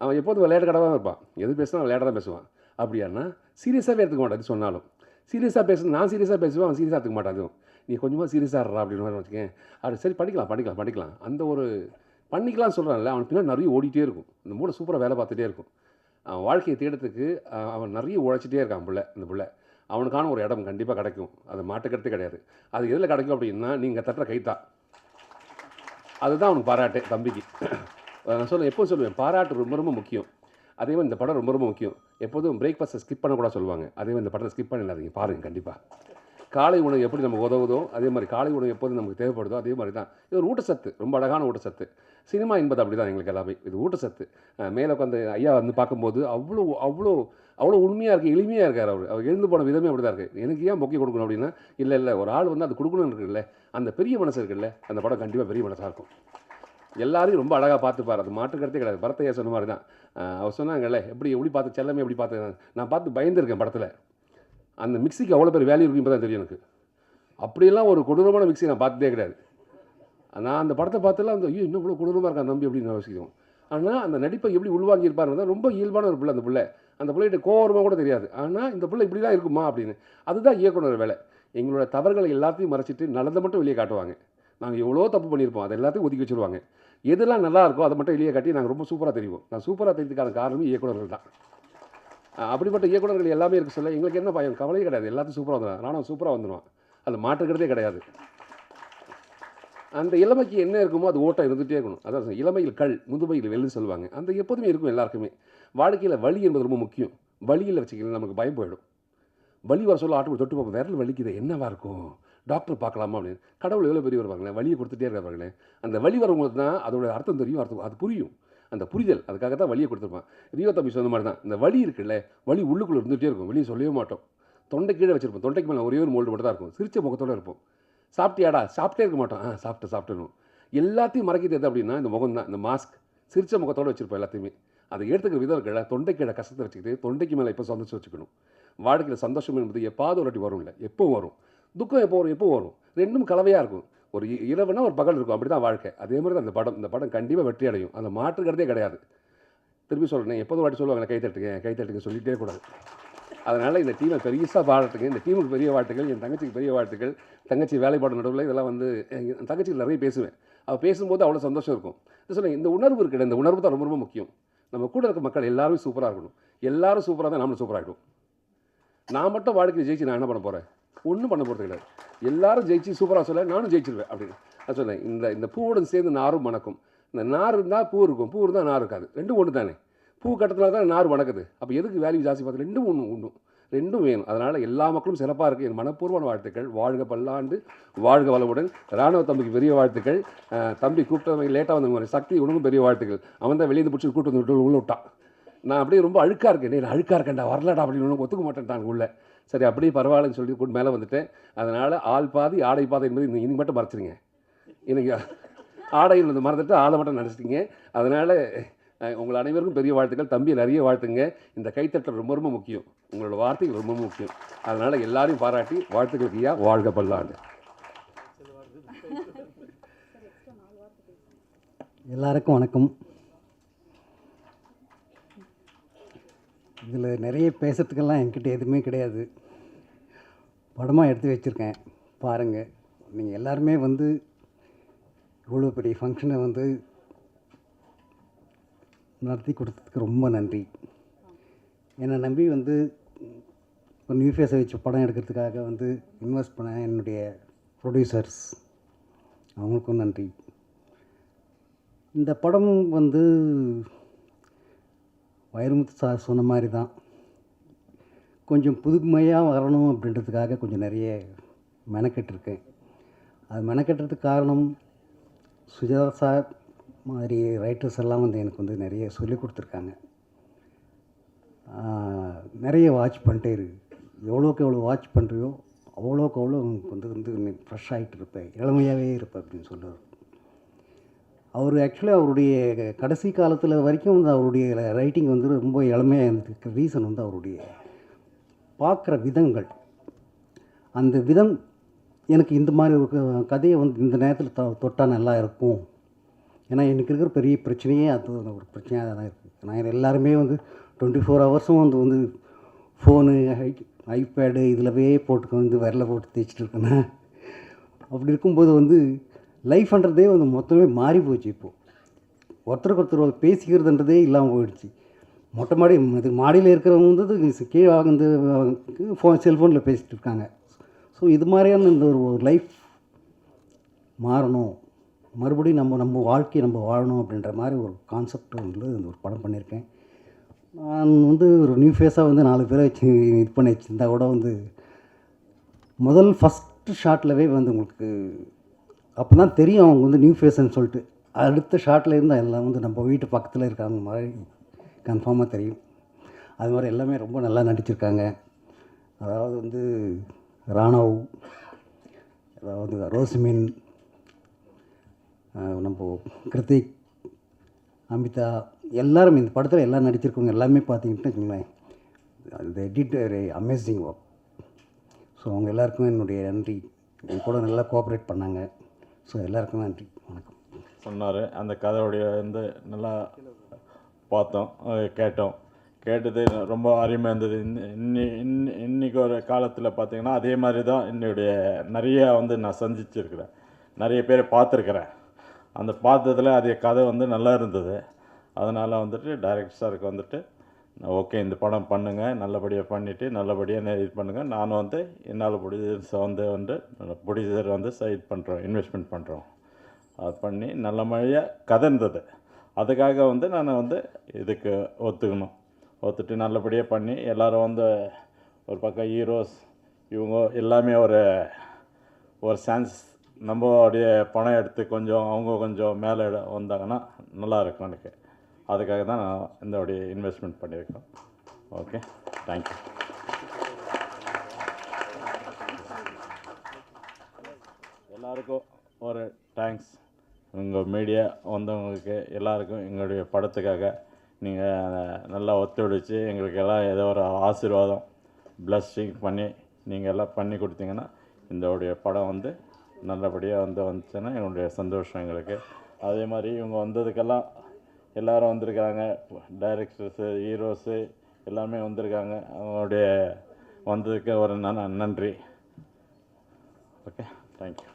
அவன் எப்போதும் விளையாட்டு கடவாக இருப்பான், எது பேசினா விளையாட தான் பேசுவான். அப்படியானா சீரியஸாகவே எடுத்துக்க மாட்டான். அது சொன்னாலும் சீரியஸாக நான் சீரியஸாக பேசுவேன், அவன் சீரியஸாக எடுத்துக்க மாட்டான். அதுவும் நீ கொஞ்சமாக சீரியஸாக இருறா அப்படின்னு வச்சுக்கேன். அது சரி படிக்கலாம் அந்த ஒரு பண்ணிக்கலாம்னு சொல்கிறான்ல, அவனுக்கு பின்னாடி நிறைய ஓடிட்டே இருக்கும். அந்த மூளை சூப்பராக வேலை பார்த்துட்டே இருக்கும். அவன் வாழ்க்கையை தேடுறதுக்கு அவன் நிறைய உழைச்சிட்டே இருக்கான் இந்த பிள்ளை. அவனுக்கான ஒரு இடம் கண்டிப்பாக கிடைக்கும், அது மாட்டுக்கிறதே கிடையாது. அது எதில் கிடைக்கும் அப்படின்னா நீங்கள் தட்டுற கைத்தான். அதுதான் அவனுக்கு பாராட்டு தம்பிக்கு. நான் எப்போது சொல்லுவேன், பாராட்டு ரொம்ப ரொம்ப முக்கியம். அதே மாதிரி இந்த படம் ரொம்ப ரொம்ப முக்கியம். எப்போதும் பிரேக்ஃபாஸ்ட்டை ஸ்கிப் பண்ண கூட சொல்லுவாங்க. அதே மாதிரி இந்த படத்தை ஸ்கிப் பண்ணிடாதீங்க, பாருங்கள் கண்டிப்பாக. காலை உணவு எப்படி நமக்கு உதவுதோ அதே மாதிரி காலை உணவு எப்போது நமக்கு தேவைப்படுதோ அதே மாதிரி தான் இது. ஒரு ஊட்டச்சத்து, ரொம்ப அழகான ஊட்டச்சத்து. சினிமா என்பது அப்படி தான் எங்களுக்கு எல்லாமே. இது ஊட்டச்சத்து. மேலே உட்காந்து ஐயா வந்து பார்க்கும்போது அவ்வளோ அவ்வளோ அவ்வளோ உண்மையாக இருக்குது, எளிமையாக இருக்கார். அவர் எழுந்து போன விதமே அப்படி தான் இருக்குது. எனக்கு ஏன் பொக்கே கொடுக்கணும் அப்படின்னா, இல்லை ஒரு ஆள் வந்து அது கொடுக்கணும்னு இருக்குல்ல, அந்த பெரிய மனசு இருக்குல்ல, அந்த படம் கண்டிப்பாக பெரிய மனசாக இருக்கும். எல்லாரையும் ரொம்ப அழகாக பார்த்துப்பார், அது மாற்றுக்கிறதே கிடையாது. பரத்தையா சொன்ன மாதிரி தான். அவர் சொன்னாங்கல்ல, எப்படி பார்த்து செல்லமே எப்படி பார்த்து நான் பார்த்து பயந்துருக்கேன் படத்தில். அந்த மிக்சிக்கு அவ்வளோ பேர் வேல்யூ இருக்கும் இப்போ தான் தெரியும் எனக்கு. அப்படியெல்லாம் ஒரு கொடூரமான மிக்சி நான் பார்த்ததே கிடையாது. நான் அந்த படத்தை பார்த்துலாம் அந்த ஐயோ இன்னும் இவ்வளோ கொடூரமாக இருக்கான் தம்பி அப்படின்னு நான் யோசிக்கிறோம். ஆனால் அந்த நடிப்பை எப்படி உள்வாங்கி இருப்பாருன்னு ரொம்ப இயல்பான ஒரு பிள்ளை. அந்த பிள்ளைகிட்ட கோவமாக கூட தெரியாது. ஆனால் இந்த பிள்ளை இப்படி தான் இருக்குமா அப்படின்னு. அதுதான் இயக்குனர் வேலை. எங்களோட தவறுகளை எல்லாத்தையும் மறைச்சிட்டு நல்லதை மட்டும் வெளியே காட்டுவாங்க. நாங்கள் எவ்வளோ தப்பு பண்ணியிருப்போம், அதை எல்லாத்தையும் ஒதுக்கி வச்சுருவாங்க. எதெல்லாம் நல்லா இருக்கோ அதை மட்டும் வெளியே காட்டி நாங்கள் ரொம்ப சூப்பராக தெரியும். நான் சூப்பராக தெரிஞ்சதுக்கான காரணம் இயக்குனர்கள் தான். அப்படிப்பட்ட இயக்குனர்கள் எல்லாமே இருக்க சொல்ல எங்களுக்கு என்ன பயம், கவலையே கிடையாது. எல்லாத்தையும் சூப்பராக வந்துடுவான், நானும் சூப்பராக வந்துடுவான். அது மாற்றுக்கிறதே கிடையாது. அந்த இளமைக்கு என்ன இருக்குமோ அது ஓட்டம் இருந்துகிட்டே இருக்கணும். அதான் இளமையில் கல், முதுமையில் வெல்லுன்னு சொல்லுவாங்க. அந்த எப்போதுமே இருக்கும் எல்லாருக்குமே. வாழ்க்கையில் வலி என்பது ரொம்ப முக்கியம். வலியில் வச்சுக்கலாம் நமக்கு பயம் போயிடும். வலி வர சொல்ல ஆட்டு தொட்டு பார்ப்போம், விரல் வலிக்குது என்னவா இருக்கும், டாக்டர் பார்க்கலாமா அப்படின்னு. கடவுள் எவ்வளோ பெரிய வருவாங்களே, வலியை கொடுத்துட்டே இருக்காங்களே. அந்த வலி வரும்போது தான் அதோட அர்த்தம் தெரியும், அது புரியும். அந்த புரிதல், அதுக்காக தான் வலியை கொடுத்துருப்பான். ரியோ தம்பி சொன்ன மாதிரி தான். இந்த வலி இருக்குல்ல, வலி உள்ளுக்குள்ளே இருந்துகிட்டே இருக்கும், வெளியே சொல்லவே மாட்டோம். தொண்டை கீழே வச்சுருப்போம், தொண்டைக்கு மேலே ஒரே ஒரு மோல்டு மட்டும் தான் இருக்கும். சிரிச்ச முகத்தோடு இருப்போம். சாப்பிட்டியாடா, சாப்பிட்டே இருக்க மாட்டோம். சாப்பிட்டணும். எல்லாத்தையும் மறைக்கிறது எது அப்படின்னா இந்த முகம் தான், இந்த மாஸ்க். சிரிச்ச முகத்தோடு வச்சுருப்போம் எல்லாத்தையுமே. அதை எடுத்துக்கிற விதம் இருக்கல, தொண்டை கீழே கஷ்டத்தை வச்சுக்கிட்டு தொண்டைக்கு மேலே எப்போ சந்தோஷம் வச்சுக்கணும். வாழ்க்கையில் சந்தோஷம் என்பது எப்பாவது ஒரு வாட்டி வரும், இல்லை எப்போவும் வரும். துக்கம் எப்போ வரும். ரெண்டும் கலவையாக இருக்கும். ஒரு இரவுனா ஒரு பகல் இருக்கும், அப்படி தான் வாழ்க்கை. அதே மாதிரி தான் இந்த படம் கண்டிப்பாக வெற்றி அடையும். அதை மாற்றுக்கிறதே கிடையாது. திருப்பி சொல்கிறேன், எப்போதும் வாட்டி சொல்லுவாங்க கைத்தட்டுங்க சொல்லிகிட்டே கூடாது. அதனால் இந்த டீமை பெருசாக பாராட்டுங்க. இந்த டீமுக்கு பெரிய வாழ்த்துக்கள், என் தங்கச்சிக்கு பெரிய வாழ்த்துக்கள். தங்கச்சி வேலைப்பாடு நடுவில் இதெல்லாம் வந்து என் தங்கச்சிக்கு நிறைய பேசுவேன். அவள் பேசும்போது அவ்வளோ சந்தோஷம் இருக்கும். சொன்னேன், இந்த உணர்வு இருக்குது, இந்த உணர்வு தான் ரொம்ப ரொம்ப முக்கியம். நம்ம கூட இருக்க மக்கள் எல்லாருமே சூப்பராக இருக்கணும். எல்லாரும் சூப்பராக தான் நம்மளும் சூப்பராகிடும். நான் மட்டும் வாழ்க்கையை ஜெயிச்சு நான் என்ன பண்ண போகிறேன், ஒன்றும் பண்ண போகிறது கிடையாது. எல்லாரும் ஜெயிச்சு சூப்பராக சொல்ல நானும் ஜெயிச்சிருவேன் அப்படின்னு நான் சொன்னேன். இந்த பூவுடன் சேர்ந்து நாரும் மணக்கும். இந்த நார் இருந்தால் பூ இருக்கும், பூ இருந்தால் நார் இருக்காது. ரெண்டும் ஒன்று தானே. பூ கட்டத்தில் தான் நார் வணக்குது. அப்போ எதுக்கு வேல்யூ ஜாஸ்தி பார்த்து, ரெண்டும் வேணும். அதனால் எல்லா மக்களும் சிறப்பாக இருக்குது. என் மனப்பூர்வமான வாழ்த்துக்கள். வாழ்க பல்லாண்டு, வாழ்க வளமுடன். ராணுவ தம்பிக்கு பெரிய வாழ்த்துக்கள். தம்பி கூப்பிட்டவங்க லேட்டாக வந்தவங்க சக்தி உனக்கும் பெரிய வாழ்த்துக்கள். அவன் தான் வெளியே பிடிச்சி கூட்டு வந்து உள்ள விட்டான். நான் அப்படியே ரொம்ப அழுக்காக இருக்கேன், நான் அழுக்காக இருக்கேன்டா வரலடா அப்படின்னு ஒத்துக்க மாட்டேன்ட்டாங்க உள்ள. சரி அப்படியே பரவாயில்லன்னு சொல்லி கூட்டு மேலே வந்துட்டேன். அதனால் ஆள் பாதி ஆடை பாதை என்பது இன்னைக்கு மட்டும் மறைச்சிருங்க. இன்னைக்கு ஆடையில் வந்து மறந்துட்டு ஆளை மட்டும் நினச்சிட்டிங்க. அதனால் உங்கள் அனைவருக்கும் பெரிய வாழ்த்துக்கள். தம்பி நிறைய வாழ்த்துங்க. இந்த கைத்தட்டல் ரொம்ப ரொம்ப முக்கியம். உங்களோட வார்த்தைகள் ரொம்ப முக்கியம். அதனால் எல்லாரையும் பாராட்டி வாழ்த்துக்களுக்கு ஐயா, வாழ்க பல்லாண்டு. எல்லாருக்கும் வணக்கம். இதில் நிறைய பேசுறதுக்கெல்லாம் என்கிட்ட எதுவுமே கிடையாது. படமாக எடுத்து வச்சுருக்கேன், பாருங்கள். நீங்கள் எல்லாருமே வந்து இவ்வளோ பெரிய ஃபங்க்ஷனை வந்து நடத்தி கொடுத்ததுக்கு ரொம்ப நன்றி. என்னை நம்பி வந்து ஒரு நியூ ஃபேஸை வச்சு படம் எடுக்கிறதுக்காக வந்து இன்வெஸ்ட் பண்ண என்னுடைய ப்ரொடியூசர்ஸ், அவங்களுக்கும் நன்றி. இந்த படம் வந்து வைரமுத்து சார் சொன்ன மாதிரி தான், கொஞ்சம் புதுமையாக வரணும் அப்படின்றதுக்காக கொஞ்சம் நிறைய மெனக்கெட்டிருக்கேன். அது மெனக்கெட்டுறதுக்கு காரணம் சுஜாதா சார் மாதிரி ரைட்டர்ஸ் எல்லாம் வந்து எனக்கு வந்து நிறைய சொல்லி கொடுத்துருக்காங்க. நிறைய வாட்ச் பண்ணிட்டே இருக்கு. எவ்வளோக்கு எவ்வளோ வாட்ச் பண்ணுறியோ அவ்வளோக்கு அவ்வளோ உங்களுக்கு வந்து ஃப்ரெஷ் ஆகிட்டு இருப்பேன், இளமையாகவே இருப்பேன் அப்படின்னு சொல்லுவார். அவர் ஆக்சுவலி அவருடைய கடைசி காலத்தில் வரைக்கும் வந்து அவருடைய ரைட்டிங் வந்து ரொம்ப இளமையாக இருந்ததுக்கு ரீசன் வந்து அவருடைய பார்க்குற விதங்கள். அந்த விதம் எனக்கு இந்த மாதிரி ஒரு கதையை வந்து இந்த நேரத்தில் தொட்டால் நல்லா இருக்கும். ஏன்னா எனக்கு இருக்கிற பெரிய பிரச்சனையே அது ஒரு பிரச்சனையாக தான் இருக்குது. நான் எல்லாருமே வந்து 24 ஹவர்ஸும் வந்து ஃபோனு ஐபேடு இதிலவே போட்டுக்க வந்து விரல போட்டு தேய்ச்சிட்டு இருக்கேன்னா அப்படி இருக்கும்போது வந்து லைஃப்ன்றதே வந்து மொத்தமே மாறி போச்சு இப்போது. ஒருத்தருக்கு ஒருத்தர் பேசிக்கிறதுன்றதே இல்லாமல் போயிடுச்சு. மொட்டை மாடி இது மாடியில் இருக்கிறவங்க வந்து கீழே வந்து செல்ஃபோனில் பேசிகிட்டு இருக்காங்க. ஸோ இது மாதிரியான இந்த ஒரு லைஃப் மாறணும், மறுபடியும் நம்ம வாழ்க்கையை நம்ம வாழணும் அப்படின்ற மாதிரி ஒரு கான்செப்ட் வந்து இந்த ஒரு படம் பண்ணியிருக்கேன். நான் வந்து ஒரு நியூ ஃபேஸாக வந்து 4 பேரை வச்சு இது பண்ணி வச்சுருந்தா கூட வந்து ஃபஸ்ட்டு ஷாட்லவே வந்து உங்களுக்கு அப்போ தான் தெரியும் அவங்க வந்து நியூ ஃபேஸ்ன்னு சொல்லிட்டு. அடுத்த ஷாட்டில் இருந்தால் எல்லாம் வந்து நம்ம வீட்டு பக்கத்தில் இருக்காங்க மாதிரி கன்ஃபார்மாக தெரியும். அது மாதிரி எல்லாமே ரொம்ப நல்லா நடிச்சிருக்காங்க. அதாவது வந்து ராணவ், அதாவது ரோஸ்மின், நம்ம கிருத்திக், அமிதா, எல்லாரும் இந்த படத்தில் எல்லாம் நடிச்சிருக்கவங்க எல்லாமே பார்த்தீங்கன்னு வச்சுங்களேன், அந்த எடிட்டர் அமேசிங் ஒர்க். ஸோ அவங்க எல்லாருக்கும் என்னுடைய நன்றி. என் கூட நல்லா கோஆப்ரேட் பண்ணாங்க. ஸோ எல்லாருக்கும் நன்றி, வணக்கம். சொன்னார் அந்த கதையுடைய வந்து நல்லா பார்த்தோம், கேட்டோம். கேட்டது ரொம்ப அருமையாக இருந்தது. இன்றைக்கி ஒரு காலத்தில் பார்த்திங்கன்னா அதே மாதிரி தான் என்னுடைய நிறையா வந்து நான் சந்திச்சிருக்கிறேன், நிறைய பேரை பார்த்துருக்குறேன். அந்த பார்த்ததில் அதே கதை வந்து நல்லா இருந்தது. அதனால் வந்துட்டு டைரக்டர் சாருக்கு வந்துட்டு ஓகே இந்த படம் பண்ணுங்கள், நல்லபடியாக பண்ணிவிட்டு நல்லபடியாக இது பண்ணுங்கள். நான் வந்து என்னால் வந்து ப்ரொடியூசர் வந்து சைட் பண்ணுறோம், இன்வெஸ்ட்மெண்ட் பண்ணுறோம். அது பண்ணி நல்ல மழையாக கதை இருந்தது. அதுக்காக வந்து நான் வந்து இதுக்கு ஒத்துட்டு நல்லபடியாக பண்ணி எல்லோரும் வந்து ஒரு பக்கம் ஹீரோஸ் இவங்க எல்லாமே ஒரு சான்ஸ் நம்மளுடைய பணம் எடுத்து கொஞ்சம் அவங்க கொஞ்சம் மேலே வந்தாங்கன்னா நல்லாயிருக்கும் எனக்கு. அதுக்காக தான் நான் இந்த இன்வெஸ்ட்மெண்ட் பண்ணியிருக்கோம். Okay, thank you. எல்லாருக்கும் ஒரு தேங்க்ஸ். உங்கள் மீடியா வந்தவங்களுக்கு எல்லாருக்கும் எங்களுடைய படத்துக்காக நீங்கள் நல்லா ஒத்துழைச்சி எங்களுக்கு எல்லாம் ஏதோ ஒரு ஆசீர்வாதம் பிளஸ்ஸிங் பண்ணி நீங்கள் எல்லாம் பண்ணி கொடுத்தீங்கன்னா இந்த படம் வந்து நல்லபடியாக வந்துச்சுன்னா என்னுடைய சந்தோஷம் எங்களுக்கு. அதே மாதிரி இவங்க வந்ததுக்கெல்லாம் எல்லோரும் வந்திருக்காங்க, டைரக்டர்ஸு, ஹீரோஸு எல்லாமே வந்திருக்காங்க. அவங்களுடைய வந்ததுக்கு ஒரு நன்றி. Okay, thank you.